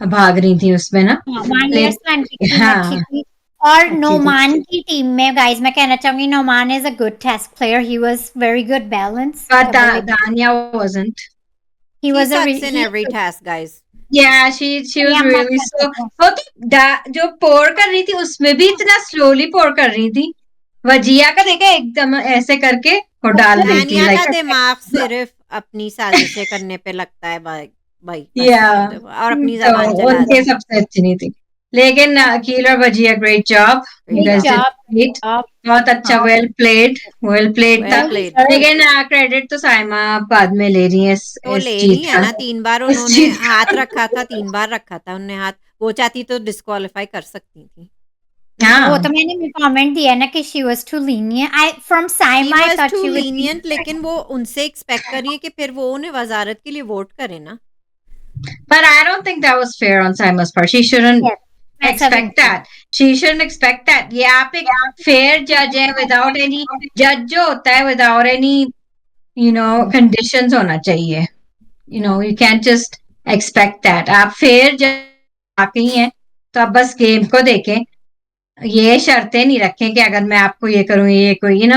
भाग रही थी उसमें ना। हाँ, माही ले और सैम की टीम अच्छी हाँ थी। और अच्छी थी। नोमान की टीम में गाइस मैं कहना चाहूंगी Noman is a good test player, he was very good balance But double, Dania wasn't. He she was a sucks in he every task guys. Yeah, she was हम मत really कर slow. सकते। वो तो जो पोर कर रही थी उसमें भी इतना स्लोली पोर कर रही थी। वजिया का देखा एकदम ऐसे करके वो डाल रही थी दानिया का लाइक। दिमाग सिर्फ अपनी साजिशें करने पे लगता है भाई, भाई बस। या और अपनी तो जबान चलाती उनके है। सबसे अच्छी नहीं थी। लेकिन अकील और Wajiya great job, you great guys did job, great. Job. बहुत अच्छा, हाँ, वेल प्लेड था। Well well played. डिजर्व। लेकिन क्रेडिट तो साइमा बाद में ले रही है तो इस ले रही जीत है का। ना, 3 बार इस उन्होंने जीत हाथ रखा था, 3 बार रखा था उन्होंने हाथ। वो चाहती तो डिस्क्वालीफाई कर सकती थी। वो तो हाँ मैंने कमेंट दिया ना कि she was too lenient, I from she Saima I was thought to she would be, lenient, लेकिन वो उनसे एक्सपेक्ट कर रही है कि फिर वो उन्हें वजारत के लिए वोट करे ना। but I don't think that was fair on Saima's part. She shouldn't yes मैं ऐसा भी expect नहीं। that. She shouldn't expect that. ये आप एक fair judge है without any judge जो होता है without any conditions होना चाहिए. You can't just expect that. आप fair judge आके ही हैं तो आप बस गेम को देखें, ये शर्तें नहीं रखें कि अगर मैं आपको ये करूँ ये कोई ये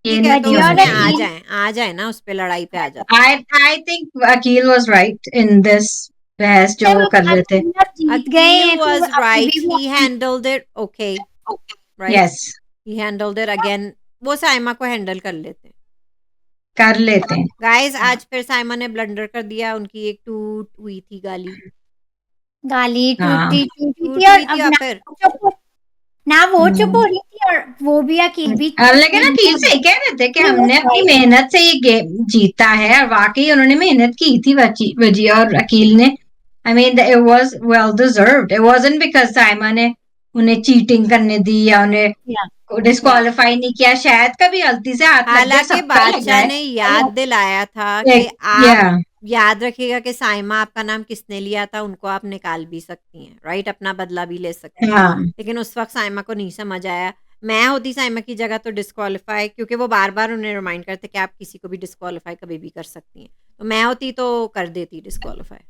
ठीक है, तो नहीं वजिया होना और उसमें चाहिए। आ जाए ना, उस पे लड़ाई पे आ जाते हैं। I think Akil was right in this बहस जो जब वो कर रहे थे। आप जीत गए अकील हैं तो वाज अभी राइट, भी वो ही handled it okay, right. Yes, he handled it again. वो साइमा को हैंडल कर लेते हैं कर लेते हैं। गाइस। आज फिर साइमा ने ब्लंडर कर दिया, उनकी एक टूट हुई थी गाली, गाली हाँ टूटी टूट थी, और हुई थी। अब और ना फिर वो चुप हो हम्म। रही थी और वो भी अकील भी लेकिन अकील सही कह रहे थे कि He was हमने अपनी right. मेहनत से ये गेम जीता है, और वाकई उन्होंने मेहनत की थी वजिया और अकील ने। I mean it was well deserved, it wasn't because Saima ने उन्हें चीटिंग करने दी या उन्हें Yeah, yeah. डिस्क्वालीफाई नहीं किया, शायद कभी गलती से हाथ लग गया, हालांकि सबका लगा बादशाह है। ने याद दिलाया था कि या आप याद रखिएगा कि साइमा आपका नाम किसने लिया था, उनको आप निकाल भी सकती हैं, राइट, अपना बदला भी ले सकती हैं। हाँ लेकिन उस वक्त साइमा को नहीं समझ आया। मैं होती साइमा की जगह तो डिस्क्वालीफाई, क्योंकि वो बार बार उन्हें रिमाइंड करते कि आप किसी को भी डिस्क्वालीफाई कभी भी कर सकती हैं, तो मैं होती तो कर देती disqualify.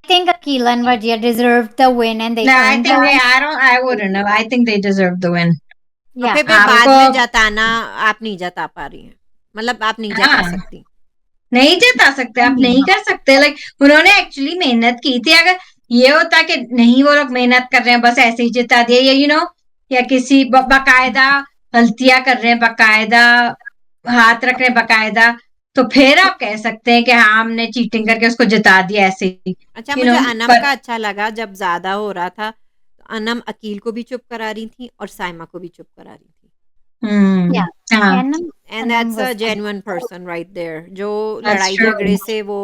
I think Akil and Vajia deserved the win and they No, I earned think that. I wouldn't have. I think they deserve the win. तो Yeah. फिर बाद आपको में जताना, आप नहीं जता पा रही हैं, मतलब आप नहीं जता हाँ सकती। नहीं जिता सकते, आप नहीं कर सकते। लाइक उन्होंने एक्चुअली मेहनत की थी। अगर ये होता कि नहीं वो लोग मेहनत कर रहे हैं बस ऐसे ही जिता दिया, या या किसी बाकायदा गलतियां कर रहे हैं, बाकायदा हाथ रख रहे हैं बाकायदा, तो फिर आप कह सकते हैं कि हाँ हमने चीटिंग करके उसको जिता दिया ऐसे ही। अच्छा, यू मुझे नो अनम पर का अच्छा लगा जब ज्यादा हो रहा था, तो अनम अकील को भी चुप करा रही थी और साइमा को भी चुप करा रही थी। Yeah. हाँ and Anam that's a was genuine person right there, जो दैट्स लड़ाई ट्रू। झगड़े से वो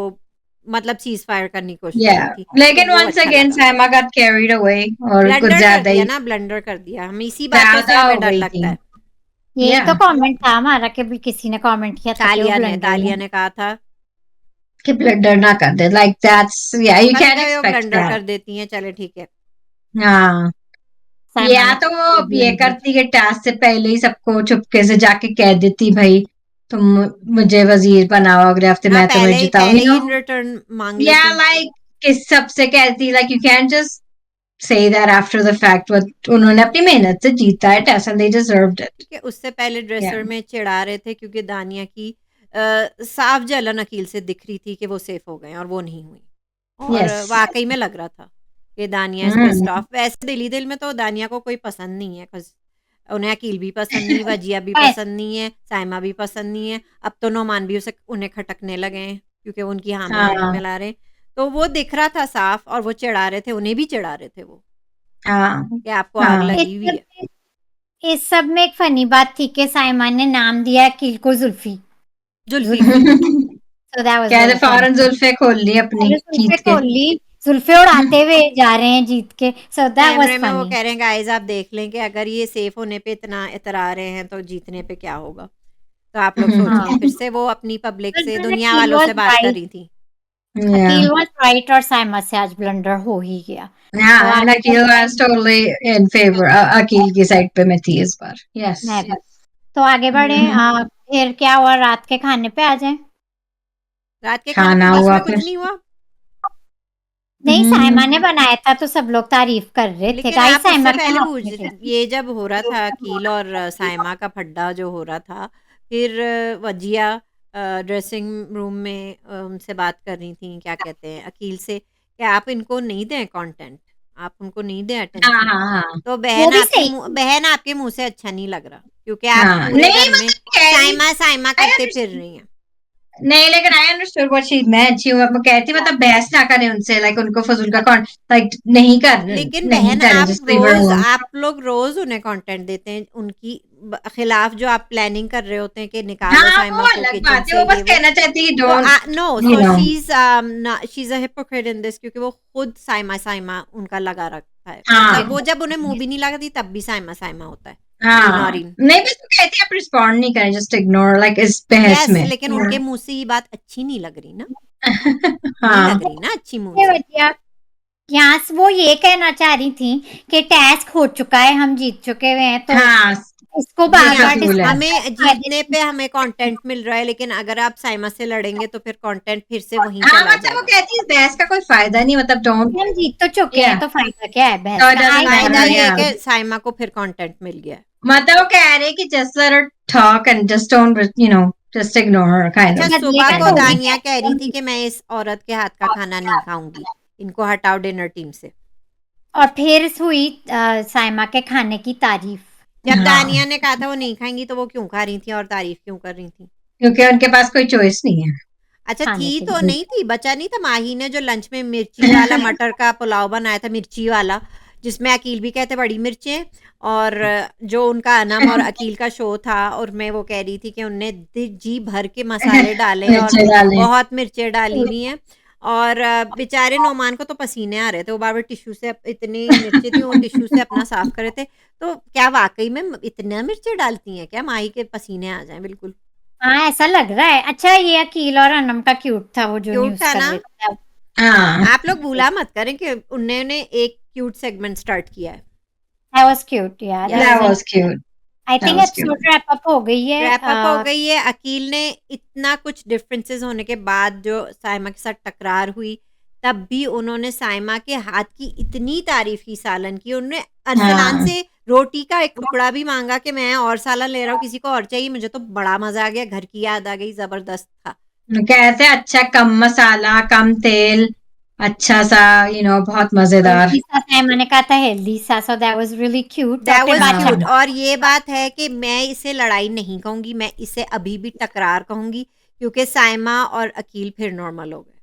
मतलब सीज फायर करने की कोशिश या कर रही थी, तो लेकिन वो वंस अच्छा अगेन लगा। सैमा गॉट कैरिड अवे और कुछ ब्लंडर कर ज्यादा दिया ही ना, ब्लंडर कर दिया। हम इसी बातों से ज्यादा हो हमें डर गई लगता थी। है। यही या तो कमेंट था हमारा कि भी किसी ने कमेंट किया था कि वो ब्लंडर तालिया है। ने कहा था, कि ब्लडर ना कर दे, लाइक दैट्स या यू कभी कैन कभी वो एक्सपेक्ट ब्लंडर दैट। कर देती हैं, चले ठीक है। हाँ साइमा या ने तो वो ये ब्लंडर। करती कि टास्क से पहले ही सबको चुपके से जाके कह देती भाई तुम मुझे वजीर बनाओ अगले हफ्ते, हाँ, मैं तुम्हें पहले ही जिताऊंगी। इन रिटर्न मांग या लेती। लाइक किस सबसे कहती, like you can just say that after the fact, but उन्होंने अपनी मेहनत से जीता है task and they deserved it. ठीक है, उससे पहले या ड्रेसर में चिढ़ा रहे थे क्योंकि दानिया की साफ जलन अकील से दिख रही थी कि वो सेफ हो गए और वो नहीं हुई। और यस वाकई में लग रहा था कि दानिया इज पिस्ड ऑफ। वैसे दिली दिल में तो दानिया को कोई पसंद नहीं है, 'cause उन्हें अकील भी पसंद नहीं, वजिया भी Yes. पसंद नहीं है, साइमा भी पसंद नहीं है। अब तो नोमान भी उसे उन्हें खटकने लगे हैं क्योंकि उनकी हामिया हाँ उन्हीं में ला रहे हैं। तो वो दिख रहा था साफ, और वो चिढ़ा रहे थे, उन्हें भी चिढ़ा रहे थे वो, हाँ कि आपको आग हाँ इस लगी हुई सब है। में इस सब में एक फनी बात थी कि साइमा ने नाम दिया अकील को Zulfi. Zulfi. So that was कहते वेरी फनी। फौरन जुल्फे खोल ली अपनी अरे जुल्फे जीत के। खोल ली, जुल्फे उड़ाते हुए जा रहे हैं जीत के। सो दैट वाज कैमरे में वो फनी। कह रहे हैं गाइस आप देख लें कि अगर ये सेफ होने पे इतना इतरा रहे हैं तो जीतने पे क्या होगा। तो आप लोग सोच लें, हाँ, फिर से वो अपनी पब्लिक से, but दुनिया अकील वालों वाज से बात कर राइट। रही थी। Yeah. अकील वाज राइट और साइमा से आज ब्लंडर हो ही गया। तो Yeah, and आगे Akil बढ़ते was totally in favor. Akil की साइड पे मैं थी इस बार. Yes. मैं भी। तो आगे बढ़े, फिर क्या हुआ, रात के खाने पे आ जाए। रात के खाने पे खाना बीच हुआ में कुछ फिर. नहीं हुआ। नहीं, साइमा ने बनाया था तो सब लोग तारीफ कर रहे थे। लेकिन गाइस आप साइमा उससे के पहले हाथ पूछ, में थे। ये जब हो रहा था अकील और साइमा का फड्डा जो हो रहा था, फिर वजिया ड्रेसिंग रूम में उनसे बात कर रही थी, क्या कहते हैं, अकील से, कि आप इनको नहीं दें कंटेंट, आप उनको नहीं दें हाँ अटेंशन। हाँ हाँ तो वो भी सही। बहन आपके मुंह से अच्छा नहीं लग रहा, क्योंकि आप हाँ. पूरे नहीं घर में मतलब कह रही. साइमा साइमा I करते फिर understand. रही हैं। नहीं लेकिन I understood what she meant. She वो कहती मतलब बहस ना करें उनसे, लाइक उनको फजूल का कौन, लाइक लेकिन नहीं बहन करें, जस्ट लीव हर अलोन. आप लोग रोज उन्हें कंटेंट देते हैं, उनकी खिलाफ जो आप प्लानिंग कर रहे होते हैं कि निकालो हाँ वो साइमा को अलग किचन बात है, से, वो बस ये वो। कहना चाहती है तो don't know, you so know. She is a hypocrite in this, क्योंकि वो खुद साइमा साइमा उनका लगा रखा है। हाँ मतलब वो जब उन्हें मुंह भी नहीं लगाती तब भी साइमा साइमा होता है, इन और हाँ इन। नहीं बस वो कहती है आप रिस्पॉन्ड नहीं करें, जस्ट इग्नोर लाइक इस बहस यस, में. लेकिन उनके मुंह से ये बात अच्छी नहीं लग रही ना, नहीं हाँ लग रही ना अच्छी मुंह ये से। वजह, यहाँ से वो ये कहना चाह रही थी कि टास्क हो चुका है, हम जीत चुके हुए हैं, तो हाँ इसको ये बार बार फजूल है. हमें जीतने पे हमें कंटेंट मिल रहा है, लेकिन अगर आप साइमा से लड़ेंगे तो फिर कंटेंट फिर से वहीं हाँ चला मतलब वो जाएगा। कहती है इस बहस का कोई फायदा नहीं, मतलब डोंट. हम जीत तो चुके या हैं, तो फायदा क्या है बहस So it का। doesn't फायदा matter, ये है yeah. कि साइमा को फिर कंटेंट मिल गया है। मतलब वो कह रहे हैं कि just let her talk and just don't, just ignore her kind अच्छा, of. बदले सुबह का को थोड़ी दानिया कह रही थी है। कि मैं इस औरत के हाथ का खाना नहीं खाऊंगी, इनको हटाओ डिनर टीम से। और फिर हुई साइमा के खाने की तारीफ। जब हाँ दानिया ने कहा था वो नहीं खाएंगी, तो वो क्यों खा रही थी और तारीफ क्यों कर रही थी? क्योंकि उनके पास कोई चॉइस नहीं है. अच्छा, खाने थी के तो लिए। नहीं थी, बचा नहीं था। माही ने जो लंच में मिर्ची वाला मटर का पुलाव बनाया था, मिर्ची वाला, जिसमें अकील भी कहते बड़ी मिर्चें, और जो उनका अनम और अकील का शो था, और मैं वो कह रही थी कि उनने जी भर के मसाले डाले और मिर्चे डाले. बहुत मिर्चें डाली हुई हैं, और बेचारे नोमान को तो पसीने आ रहे थे, वो बार बार टिश्यू से, इतनी मिर्चें थी वो टिश्यू से अपना साफ कर रहे थे। तो क्या वाकई में इतना मिर्चें डालती हैं क्या, माही के पसीने आ जाएं बिल्कुल? हाँ, ऐसा लग रहा है। अच्छा, ये अकील और अनम का क्यूट था, वो जो क्यूट न्यूज था कर ना? रहे थे। हाँ आप लोग भूला मत करें कि उन्होंने एक क्यूट सेगमेंट स्टार्ट किया है। That was cute, yeah. Yes. that was cute. I That think was episode cute. wrap up हो गई है। रैप अप हो गई है। अकील ने इतना कुछ डिफरेंसेस होने के बाद जो साइमा के साथ टकरार हुई, तब भी उन्होंने साइमा के हाथ की इतनी तारीफ की, सालन की। उन्होंने अरसलान हाँ से रोटी का एक टुकड़ा भी मांगा कि मैं और सालन ले रहा हूँ, किसी को और चाहिए। मुझे तो बड़ा मजा आ गया, घर की याद आ गई, जबरदस्त था। कहते हैं अच्छा, कम मसाला कम तेल, अच्छा सा बहुत मजेदार. हेल्दी सा है, मैंने कहा था हेल्दी सा, so that was really cute। तो दैट अपने वाज बादशाह क्यूट। और ये बात है कि मैं इसे लड़ाई नहीं कहूंगी, मैं इसे अभी भी टकरार कहूंगी, क्योंकि साइमा और अकील फिर नॉर्मल हो गए।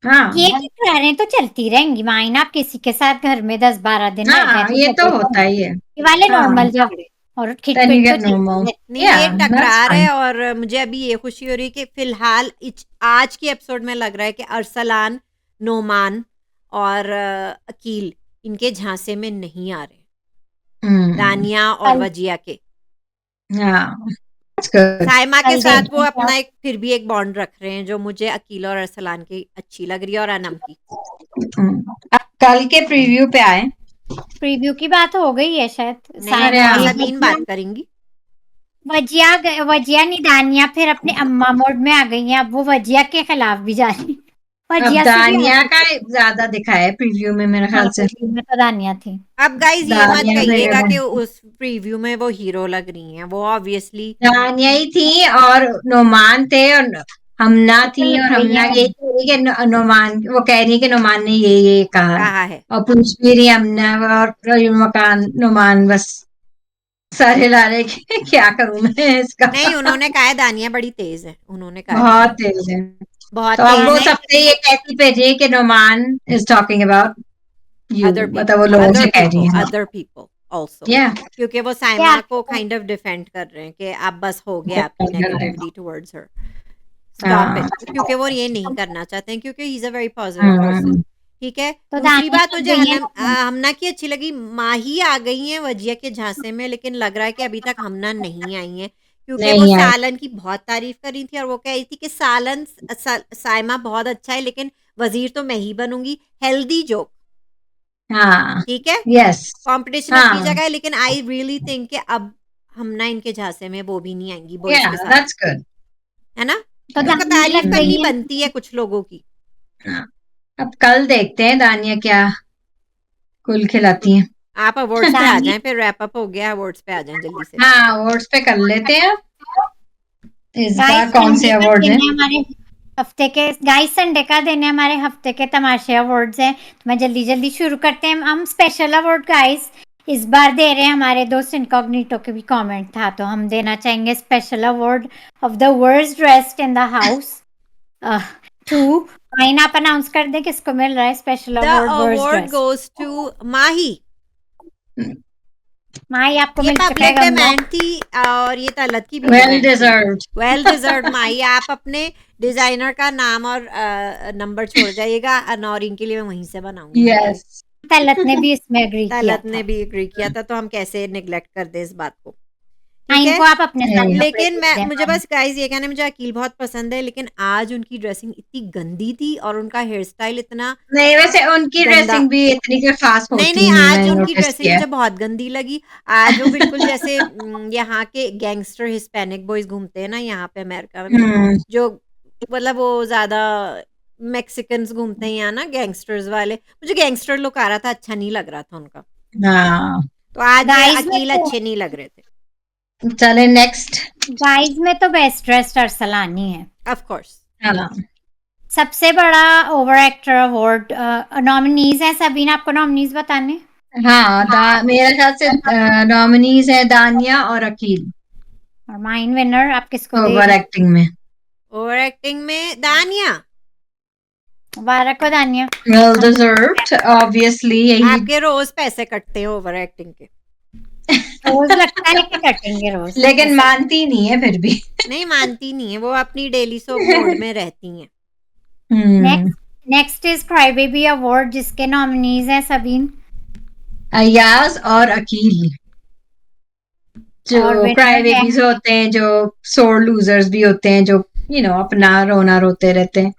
हाँ ये टकरारें तो चलती रहेंगी माइन, आप किसी के साथ घर में 10-12 दिन रह हाँ गए ये तो होता ही है. ये वाले हाँ. नॉर्मल झगड़े और Then you खिटपिट तो get normal. चलती नहीं, Yeah, ये that's टकरार है। fine. और मुझे अभी ये खुशी हो रही है कि फिलहाल आज के एपिसोड में लग रहा है कि अरसलान, नोमान और अकील इनके झांसे में नहीं आ रहे, दानिया और वजिया के। Yeah, that's good. साइमा के कल साथ वो देखते हैं अपना फिर भी एक बॉन्ड रख रहे हैं, जो मुझे अकील और अरसलान की अच्छी लग रही है, और अनम की। अब कल के प्रीव्यू पे आए. प्रीव्यू की बात हो गई है शायद। नहीं, अरे अभी हाँ. सबीन बात करेंगी। वजिया निदानिया फिर अपने अम्मा मोड में आ गई हैं, अब वो वजिया के खिलाफ भी जा रही। अब वजिया से भी दानिया का ज्यादा दिखा है प्रीव्यू में मेरे ख्याल से. प्रीव्यू में तो दानिया थी। अब गाइज ये मत दानिया कहिएगा से- कि उस प्रीव्यू में वो हीरो लग रही हैं, वो ऑब्वियसली दानिया ही थी और नोमान थे और हमना थी, और हमना यही कह रही कि नोमान, वो कह रही है कि नोमान ने ये कहा, कहा है। और पूछ भी रही हमना, और मकान नोमान बस सारे ला रहे कि क्या करूं मैं इसका. नहीं, उन्होंने कहा है दानिया बड़ी तेज है, उन्होंने कहा है बहुत दानिया। तेज है. बहुत तो अब तेज वो है सबसे ये कैसी भेजे कि Noman is talking about you, other मतलब वो पीपल लोगों से कह रही है। अदर पीपल ऑल्सो, या क्योंकि वो साइमा को काइंड ऑफ डिफेंड कर रहे हैं कि अब बस हो गया आपकी नेगेटिविटी टुवर्ड्स हर, स्टॉप हाँ इट, क्योंकि वो ये नहीं करना चाहते हैं, क्योंकि he is a very positive person. ठीक है, तो दूसरी दानिया बात तो मुझे गई है हमना की अच्छी लगी। माही आ गई हैं वजिया के झांसे में, लेकिन लग रहा है कि अभी तक हमना नहीं आई हैं, क्योंकि वो नहीं आई। सालन की बहुत तारीफ कर रही थी और वो कह रही थी कि सालन साइमा बहुत अच्छा है, लेकिन वजीर तो मैं ही बनूंगी। हेल्दी जोक, हाँ ठीक है, यस कंपटीशन अपनी हाँ जगह है, लेकिन आई रियली थिंक कि अब हमना इनके झांसे में वो भी नहीं आएंगी या बॉयज के साथ, दैट्स गुड। है ना। तो तो दानिया तारीफ लग करनी गई है बनती है कुछ लोगों की। अब कल देखते हैं दानिया क्या कुल खिलाती है। आप अवार्ड्स पे आ दानिया जाएं, फिर रैप अप हो गया, अवार्ड्स पे आ जाएं जल्दी से। हाँ अवार्ड्स पे कर लेते हैं। इस गाइस बार कौन से संडे का अवार्ड दिन हैं? है हमारे हफ्ते के, गाइस संडे का दिन है हमारे हफ्ते के तमाशे अवार्ड्स हैं, तो मैं जल्दी जल्दी शुरू करते हैं। हम स्पेशल अवार्ड गाइस इस बार दे रहे हैं, हमारे दोस्त इनकॉग्निटो के भी कमेंट था, तो हम देना चाहेंगे special award of the worst dressed in the house to माइन। आप अनाउंस कर दें किसको मिल रहा है special the award worst award dress. Goes to Mahi. माई आपको ये मिल चुका है पब्लिक गंगा। डिमांड थी और ये तलत की भी वेल डिमांड थी। डिजर्व्ड। वेल डिजर्व माही, आप अपने डिजाइनर का नाम और नंबर छोड़ जाइएगा, अनौरिंग के लिए मैं वहीं से बनाऊंगी। यस तलत ने भी इसमें एग्री किया तलत ने था। भी एग्री किया था, तो हम कैसे निगलेक्ट कर दे इस बात को। हाँ, ठीक इनको है, आप अपने साथ कपड़े लेकिन दे मैं दें। मुझे बस गाइस ये कहना है, मुझे अकील बहुत पसंद है, लेकिन आज उनकी ड्रेसिंग इतनी गंदी थी और उनका हेयर स्टाइल इतना नहीं वैसे उनकी गंदा। ड्रेसिंग भी इतनी कोई खास नहीं होती नहीं, नहीं, आज मैंने उनकी नोटिस ड्रेसिंग किया है। मुझे बहुत गंदी लगी। आज वो बिल्कुल जैसे यहाँ के गैंगस्टर हिस्पैनिक बॉयज घूमते हैं ना यहाँ पे अमेरिका में, हम्म जो मतलब वो ज्यादा मैक्सिकन्स घूमते हैं यहाँ ना, गैंगस्टर्स वाले। मुझे गैंगस्टर लुक आ रहा था, अच्छा नहीं लग रहा था उनका। हाँ तो आज गाइस में अकील तो अच्छे नहीं लग रहे थे। चले नेक्स्ट। गाइस में तो बेस्ट ड्रेस्ड अरसलानी है। Of course. हाँ सबसे बड़ा ओवर एक्टर अवार्ड नॉमिनीज हैं, सभी ने आपको नॉमिनीज बताने। हाँ मेरे ख्याल से नॉमिनीज है दानिया और अकील और माइन विनर आप किसको दे ओवर रही एक्टिंग में। ओवर एक्टिंग में दानिया। मुबारक हो दानिया। वेल डिजर्व्ड ऑब्वियसली यही। आपके रोज पैसे कटते हैं ओवर एक्टिंग के। रोज लगता है कि कटेंगे रोज। लेकिन मानती नहीं है फिर भी। नहीं मानती नहीं है वो, अपनी डेली सोप मोड में रहती हैं। Next next is cry baby award जिसके नॉमिनीज हैं सबीन अयाज और अकील, और जो क्राई विनर है बेबीज होते हैं, जो सोर लूजर्स भी होते हैं, जो अपना रोना रोते रहते हैं।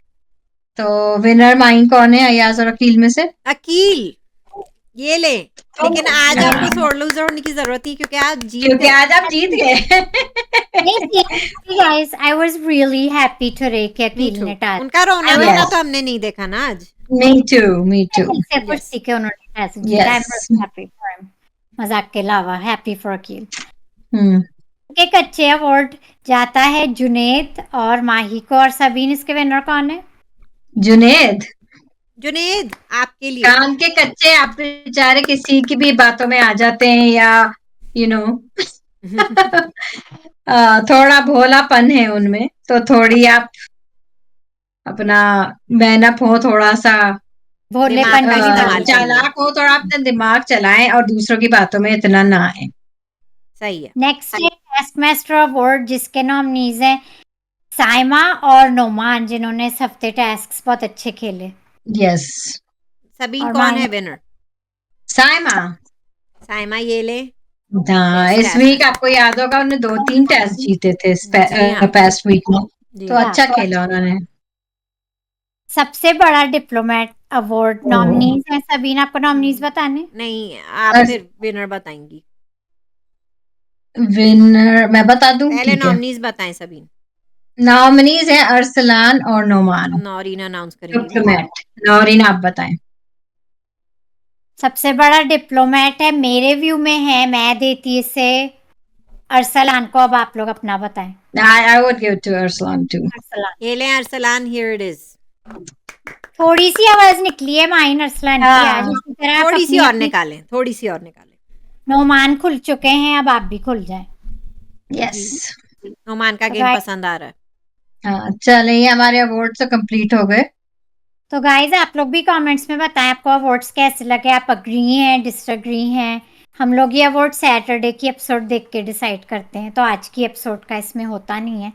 तो विनर माइन कौन है अयाज और अकील में से? अकील, ये ले। लेकिन आज आपको सोर लूजर होने की जरूरत थी, क्योंकि आज जीत क्योंकि गए। आज आप जीत गए। Guys I was really happy today कि Me अकील too. ने टास्क उनका रोना Yes. रोना तो हमने नहीं देखा ना आज। मी टू से कुश्ती के उन्होंने टास्क जीता। I am happy for him. मजाक के अलावा हैप्पी फॉर अकील। के कच्चे अवार्ड जाता है जुनेद और माही को, और सबीन इसके विनर कौन है? जुनेद। जुनेद आपके लिए। काम के कच्चे आप बेचारे किसी की भी बातों में आ जाते हैं, या यू नो थोड़ा भोलापन है उनमें, तो थोड़ी आप अपना मैनअप हो, थोड़ा सा भोलेपन का की इस्तेमाल जरूरत है। करिए। चालाक हो, थोड़ा अपना दिमाग चलाएं और दूसरों की बातों में इतना ना आए। सही है। नेक्स्ट है टास्क मास्टर अवार्ड जिसके नॉमिनीज हैं साइमा और नोमान, जिन्होंने इस हफ्ते टास्क बहुत अच्छे खेले। यस सबीन और कौन है माइन विनर? साइमा। साइमा ये ले। हाँ Best इस task. वीक आपको याद होगा उन्होंने 2-3 टेस्ट जीते थे जी हाँ। पास्ट वीक में, जी तो हाँ। अच्छा खेला उन्होंने। सबसे बड़ा डिप्लोमेट अवार्ड नॉमिनीज हैं सबीन, आपको नॉमिनीज बताने। नहीं, आप अस- फिर विनर बताएंगी। विनर मैं बता दूं, पहले ठीक है। नॉमिनीज बताएं सबीन। नॉमिनीज हैं अरसलान और नोमान। नौरीन अनाउंस करेंगी। डिप्लोमेट नौरीन आप बताएं। सबसे बड़ा डिप्लोमेट है मेरे व्यू में है, मैं देती इसे अरसलान को। अब आप लोग अपना बताएं। I would give it to Arsalan too. Arsalan, ये ले अरसलान, हियर इट इज। थोड़ी सी आवाज निकली है माइन अरसलान की आज, इसी तरह आप थोड़ी सी अपनी और अपनी निकालें, थोड़ी सी और निकालें। नोमान खुल चुके हैं, अब आप भी खुल जाएं। Yes. नोमान का तो गेम गाइस पसंद आ रहा है। हाँ चले, ये हमारे अवार्ड तो कंप्लीट हो गए। तो गाइज आप लोग भी कमेंट्स में बताएं आपको अवार्ड्स कैसे लगे, आप अग्री हैं डिसअग्री हैं। हम लोग ये अवार्ड सैटरडे की एपिसोड देख के डिसाइड करते हैं, तो आज की एपिसोड का इसमें होता नहीं है।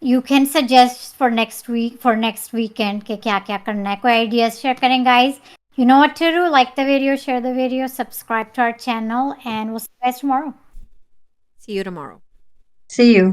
You can suggest for next week, for next weekend के क्या क्या करना है, कोई आइडियाज शेयर करें guys. You know what to do. Like the video, share the video, subscribe to our channel, and we'll see you guys tomorrow. See you tomorrow. See you.